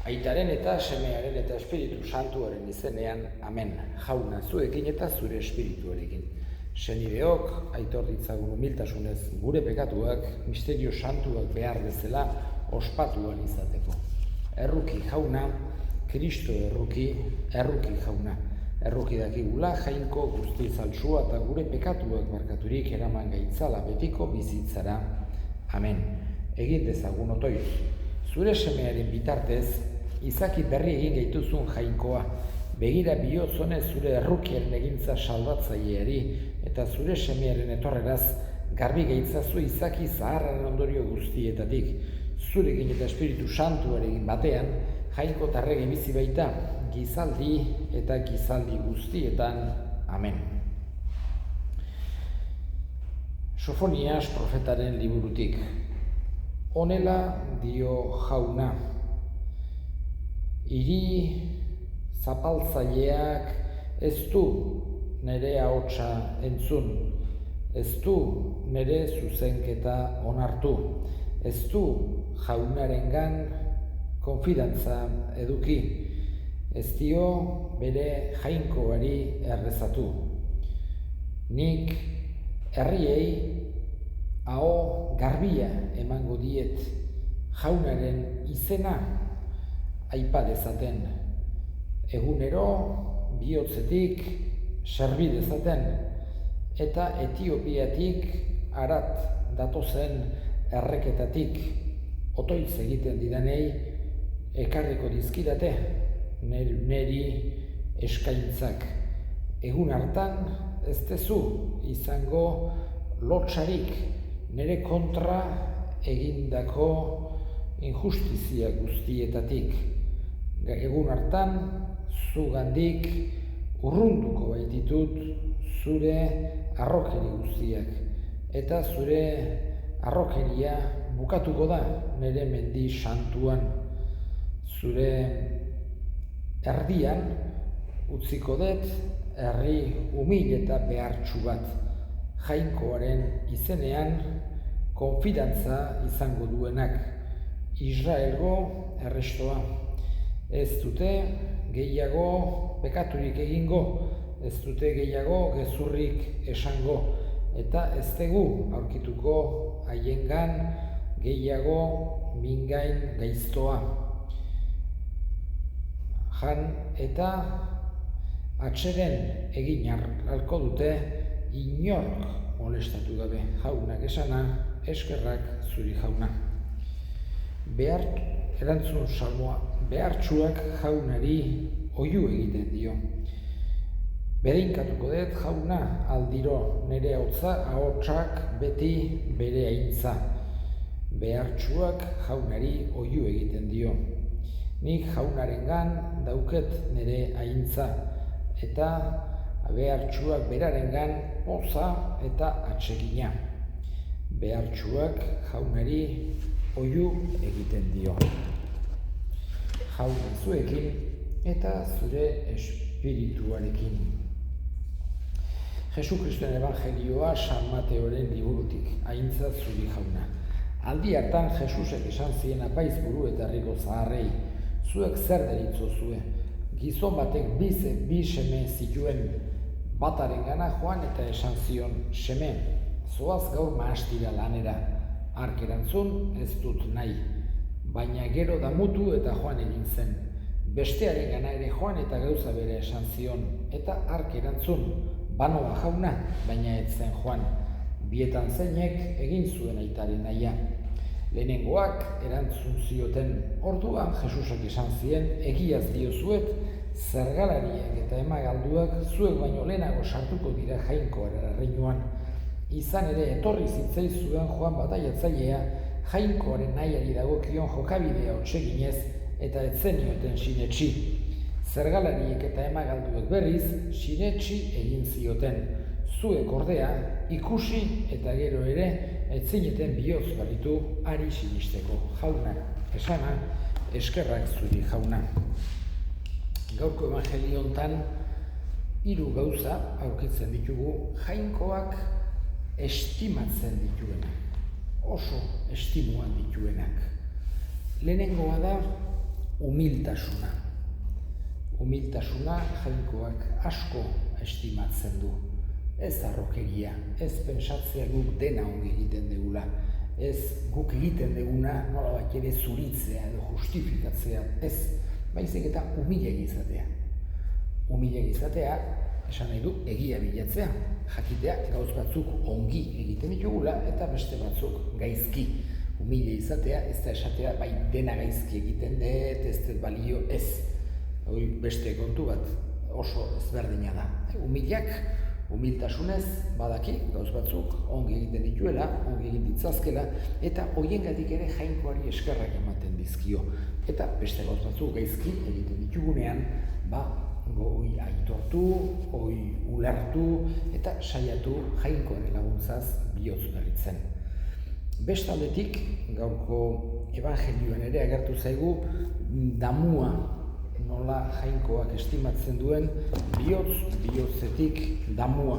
Aitaren eta Semearen eta Espiritu Santuaren izenean, amen. Jauna zuekin eta zure espirituarekin. Senideok, aitor ditzagun humiltasunez gure pekatuak, misterio santuak behar bezala ospatuan izateko. Erruki jauna, Kristo erruki jauna. Erruki dakigula jainko guzti zaltsua eta gure pekatuak barkaturik eraman gaitzala betiko bizitzara. Amen. Egin dezagun otoiz. Zure semearen bitartez, izaki berri egin gaituzun jainkoa, begira bihotzonez zure errukiaren egintza salbatzaileari eta zure semearen etorreraz garbi gaitzazu izaki zaharraren ondorio guztietatik. Zurekin eta Espiritu Santuarekin batean, jainko tarrege bizi baita, gizaldi eta gizaldi guztietan. Amen. Sofonias profetaren liburutik. Honela dio jauna. Hiri zapaltzaileak ez du nere ahotsa entzun, ez du nere zuzenketa onartu, ez du jaunarengan konfidantza eduki, ez dio bere jainkoari errezatu. Nik herriei aho garbia emango diet, jaunaren izena aipa dezaten, egunero bihotzetik serbi dezaten, eta Etiopiatik harat datozen erreketatik otoiz egiten didanei ekarriko dizkidate neri eskaintzak. Egun hartan ez dezu izango lotsarik nere kontra egindako injustizia guztietatik. Egun hartan zugandik urrunduko baititut zure harrokeri guztiak, eta zure harrokeria bukatuko da nere mendi santuan. Zure erdian utziko dut herri umil eta behartsu bat, jainkoaren izenean konfidantza izango duenak, Israelgo errestoa. Ez dute gehiago pekaturik egingo, ez dute gehiago gezurrik esango, eta ez dugu aurkituko haiengan gehiago mingain gaiztoa. Jan eta atseren egin halko dute inork molestatu gabe. Jaunak esana, eskerrak zuri jauna. Erantzun salmoa, behartsuak jaunari oihu egiten dio. Bereinkatuko dut jauna aldiro, nere ahotsak beti bere aintza. Behartsuak jaunari oihu egiten dio. Nik jaunarengan dauket nere aintza, eta behartsuak berarengan poza eta atsegina. Behartsuak jaunari oihu egiten dio. Jauna zuekin eta zure espirituarekin. Jesu Kristoen Evangelioa San Mateoren liburutik, aintza zuri jauna. Aldi hartan Jesusek esan zien apaiz buru eta herriko zaharrei, zuek zer deritzozue? Gizon batek bi seme zituen, batarengana joan eta esan zion, seme, zoaz gaur mahastira lanera. Hark erantzun ez dut nahi, baina gero damutu eta joan egin zen. Bestearengana ere joan eta gauza bere esan zion, eta hark erantzun, banoa jauna, baina ez zen joan. Bietan zeinek egin zuen aitaren nahia. Lehenengoak erantzun zioten, orduan Jesusak esan zien, egiaz diozuet, zergalariak eta emagalduak zuek baino lehenago sartuko dira jainkoaren erreinuan. Izan ere etorri zitzaizuen Joan bataiatzailea, jainkoaren nahiari dagokion jokabidea otseginez eta ez zenioten sinetsi. Zergalariek eta emagalduek berriz sinetsi egin zioten. Zuek ordea ikusi eta gero ere ez zineten bihotz balitu ari sinisteko. Jauna, esana, eskerrak zuri jauna. Gaurko evangelio hontan 3 gauza aurkitzen ditugu jainkoak estimatzen dituenak, oso estimuan dituenak. Lehenengoa da Humiltasuna. Humiltasuna jainkoak asko estimatzen du. Ez harrokeria, ez pentsatzea guk dena ongi egiten dugula. Ez guk egiten duguna nolabait ere zuritzea edo justifikatzea. Ez, baizik eta humilegi izatea. Humilegi izatea, esan nahi du, egia bilatzea. Jakitea gauz batzuk ongi egiten ditugula eta beste batzuk gaizki. Humile izatea, ez da esatea, bai dena gaizki egiten dut, ez dut balio, ez. Hori beste kontu bat oso ezberdina da. Humilak, humiltasunez badaki gauz batzuk ongi egiten dituela, ongi egin ditzazkela, eta horiengatik ere jainkoari eskerrak ematen dizkio. Eta beste gauz batzuk gaizki egiten ditugunean, hoi aitortu, hoi ulertu, eta saiatu jainkoaren laguntzaz bihotz berritzen. Bestaldetik, gaurko evangelioan ere agertu zaigu damua nola jainkoak estimatzen duen bihotzetik damua.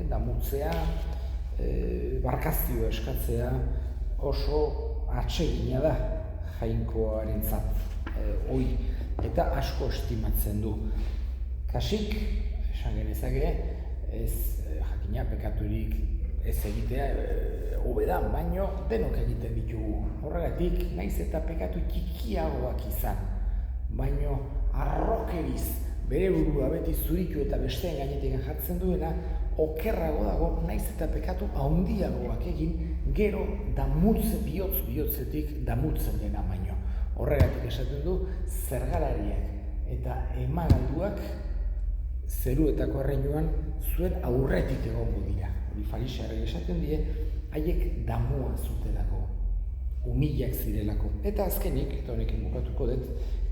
Damutzea, barkazioa eskatzea oso atsegina da jainkoarentzat. Eta asko estimatzen du. Kasik, esan genezake, ez jakina pekaturik ez egitea hobedan, baino denok egiten ditugu. Horregatik, naiz eta pekatu txikiagoak izan, baino arrokeriz bere burua beti zuritu eta besteen gainetik jartzen duena, okerrago dago naiz eta pekatu handiagoak egin, gero bihotzetik damutzen dena baino. Horregatik esaten du, zergalariak eta emagalduak zeruetako erreinuan zuen aurretik egongo dira. Farisearrek esaten die, haiek damua zutelako, humilak zirelako. Eta azkenik, eta honekin bukatuko dut,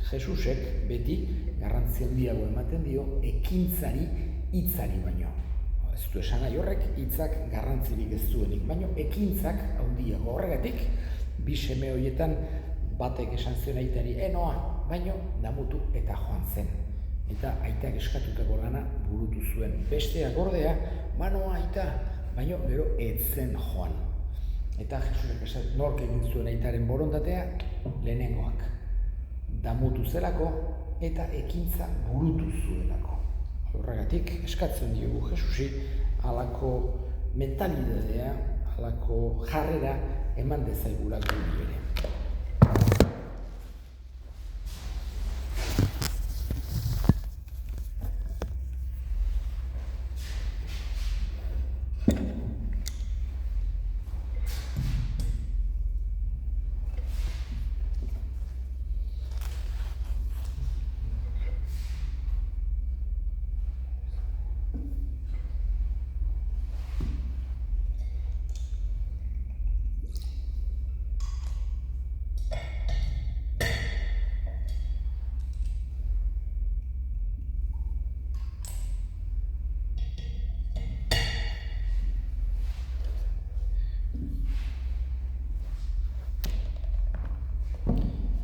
Jesusek beti garrantzi handiago ematen dio ekintzari hitzari baino. Ez du esan nahi horrek hitzak garrantzirik ez duenik, baino ekintzak handiago. Horregatik, bi seme horietan batek esan zion aitari, enoa, baino damutu eta joan zen. Eta aitak eskatutako lana burutu zuen. Besteak ordea, banoa aita, baino gero etzen joan. Eta Jesusek esan, nork egin zuen aitaren borondatea, lehenengoak. Damutu zelako eta ekintza burutu zuelako. Horregatik eskatzen diogu Jesusi halako mentalidadea, halako jarrera eman dezaigulako ere.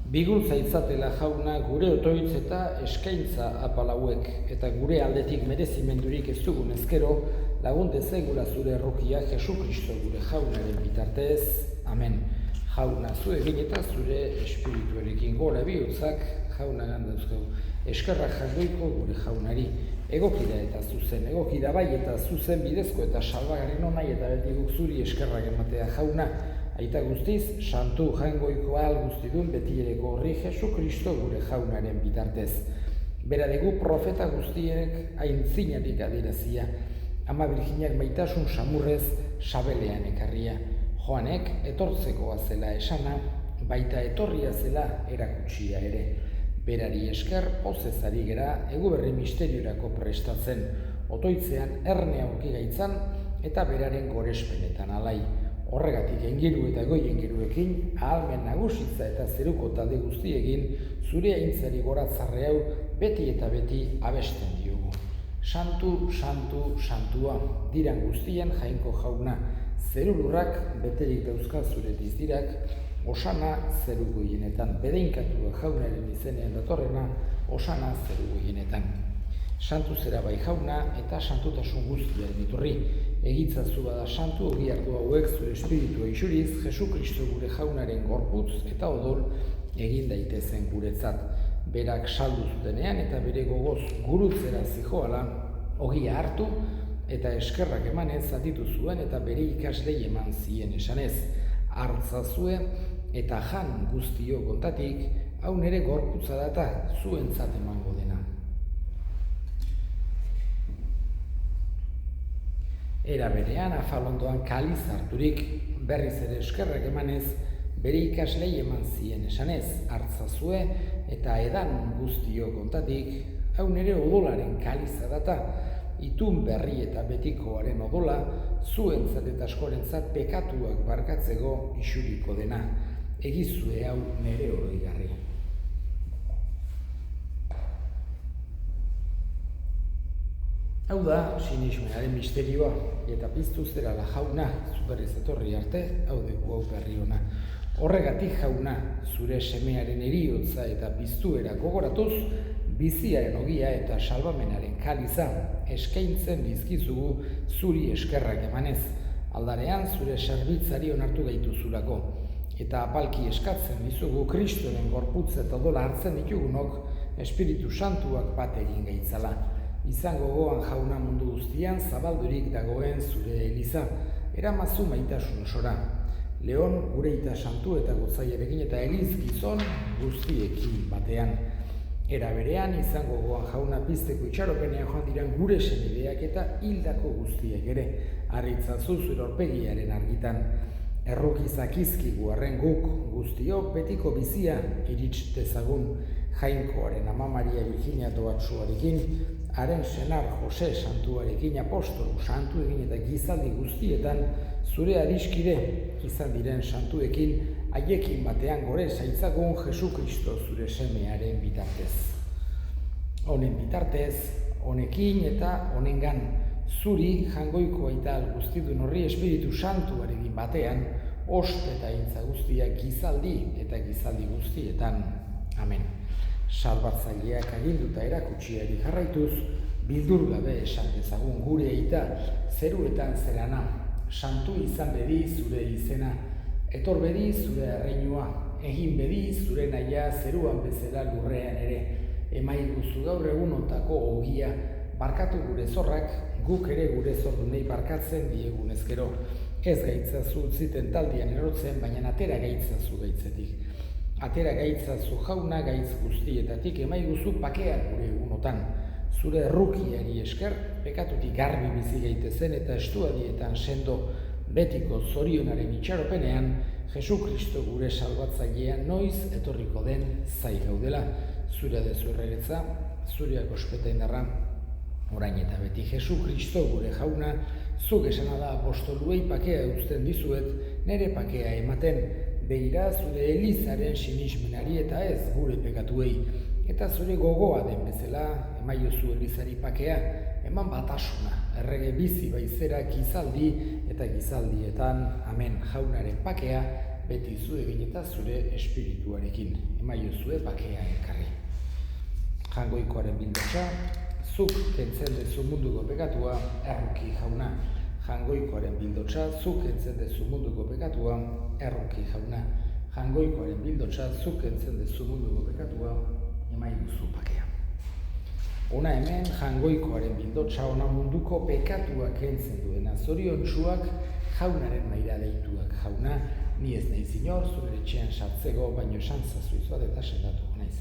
Biguntza itzatela jauna gure otoitz eta eskaintza apal hauek, eta gure aldetik merezimendurik ez dugun ezkero, lagun dezagula zure errokia Jesu Kristo gure jaunaren bitartez. Amen. Jauna zu egin eta zure espirituarekin gora bihotzak jauna gandauzkau. Eskerrak jangoiko gure jaunari. Egokida eta zuzen, egokida bai eta zuzen bidezko eta salbagaren onai eta beti guk zuri eskerrak ematea jauna. Aita guztiz, santu jangoiko ahal guztidun betiereko horri Jesu Kristo gure jaunaren bitartez. Beradegu profeta guztierek aintzinatik adirazia, ama Virginak maitasun samurrez sabelean ekarria. Joanek etortzekoa zela esana, baita etorria zela erakutsia ere. Berari esker pozez ari gera eguberri misteriorako prestatzen, otoitzean erne aurki gaitzan eta beraren gorespenetan alai. Horregatik engiru eta goi engiruekin, ahalmen nagusitza eta zeruko talde guztiekin, zure aintzari goratzarre hau beti eta beti abesten diogu. Santu, santu, santua, diran guztien jainko jauna, zerulurrak beterik dauzka zure dizdirak, osana zeru goienetan, bedeinkatu jaunaren izenean datorrena, osana zeru goienetan. Santu zera bai jauna eta santutasun guztiaren iturri. Egitzazu bada santu ogiardu hauek zure espiritua isuriz, Jesu Kristo gure jaunaren gorputz eta odol egin daitezen guretzat. berak saldu zutenean eta bere gogoz gurutzera zijoala, ogia hartu eta eskerrak emanez zatitu zuen eta bere ikaslei eman zien esanez, hartzazue eta jan guztio kontatik, hau nere gorputza data zuentzat emango dena. Era berean afalondoan kaliz harturik, berriz ere eskerrak emanez, bere ikaslei eman zien esanez, hartzazue eta edan guztio kontatik, hau nere odolaren kaliza data, itun berri eta betikoaren odola, zuentzat eta askorentzat pekatuak barkatzeko isuriko dena, egizue hau nere oroigarri. Hau da, sinismenaren misterioa, eta piztu zerala jauna, zuberriz etorri arte, hau dugu hau berri ona. Horregatik jauna, zure semearen eriotza eta piztuera gogoratuz, biziaren ogia eta salbamenaren kaliza eskaintzen dizkizugu zuri eskerrak emanez, aldarean zure serbitzari onartu gaituzulako, eta apalki eskatzen dizugu Kristoren gorputza eta odola hartzen ditugunok Espiritu Santuak bat egin gaitzala. Izango gogoan jauna mundu guztian zabaldurik dagoen zure eliza, eramazu maitasun osora. Leon gure ita santu eta gotzaiarekin eta eliz gizon guztiekin batean. Era berean izango gogoan jauna pizteko itxaropenean joan diran gure senideak eta hildako guztiek ere, harritzazu zure aurpegiaren argitan. Errukizakizkigu arren guk guztio betiko bizia irits dezagun, Jainkoaren ama Maria Virginia doatsuarekin, haren senar Jose santuarekin, apostolu santu egin eta gizaldi guztietan zure adiskide izan diren santuekin, haiekin batean gore zaitzagun Jesu Kristo zure semearen bitartez. Honen bitartez, honekin eta honengan, zuri jangoiko aital guztidun horri Espiritu Santuarekin batean, oste eta intza guztiak gizaldi eta gizaldi guztietan. Amen. Salbatzaileak aginduta erakutsiari jarraituz, bildur gabe esan dezagun gure aita, zeruetan zerana, santu izan bedi zure izena, etor bedi zure erreinua, egin bedi zure naia zeruan bezala lurrean ere, emaiguzu gaur egunotako ogia, barkatu gure zorrak, guk ere gure zordunei barkatzen diegun ezkero, ez gaitzazu utziten taldian erotzen, baina atera gaitzazu gaitzetik. Atera gaitzazu jauna gaitz guztietatik, emaiguzu pakea gure egunotan. Zure errukiari esker, pekatutik garbi bizi gaitezen eta estuadietan sendo betiko zorionaren itxaropenean, Jesu Kristo gure salbatzailean noiz etorriko den zai gaudela, zure dezurreretza, zureak ospeta indarra, orain eta beti Jesu Kristo gure jauna, zuk esana da apostoluei pakea uzten dizuet, nere pakea ematen, begira zure elizaren sinismenari eta ez gure pekatuei, eta zure gogoa den bezala, emaiozu elizari pakea, eman batasuna, errege bizi baizera gizaldi eta gizaldietan, amen, jaunaren pakea, beti zuegin eta zure espirituarekin, emaiozu pakea elkarri. Jangoikoaren bildotxa, zuk kentzen dezu munduko pekatua, erruki jauna. Jangoikoaren bildotxa, zuk kentzen dezu munduko pekatua, erruki jauna. Jangoikoaren bildotxa, zuk kentzen dezu munduko pekatua, emaiguzu pakea. Ona hemen, jangoikoaren bildotxa, ona munduko pekatua kentzen duena. Zoriontsuak jaunaren maira deituak jauna, ni ez nahi zinor, zure etxean sartzeko, baino esan zazuiz bat eta sendatu naiz.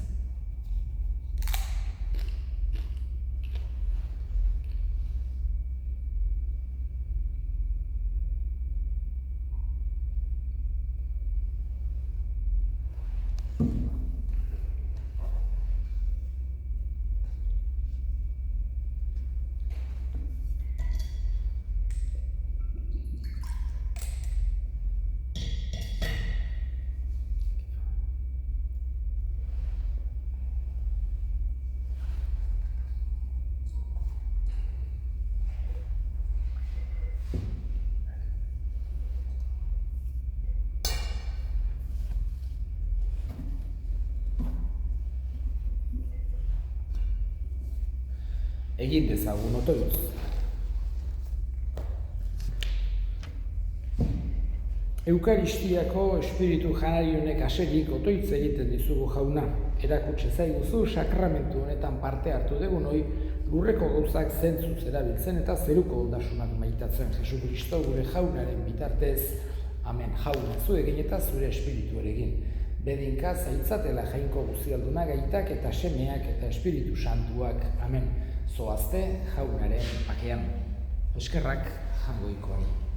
Egin dezagun otoitz. Eukaristiako espiritu janari honek aserik otoitz egiten dizugu jauna. Erakutse zaiguzu sakramentu honetan parte hartu degunoi lurreko gauzak zentzuz erabiltzen eta zeruko ondasunak maitatzen Jesukristo gure jaunaren bitartez. Amen. Jauna zuekin eta zure espirituarekin. Bedinka zaitzatela jainko guzialduna gaitak eta semeak eta espiritu santuak. Amen. Zoazte jaunaren bakean. Eskerrak jangoikoari.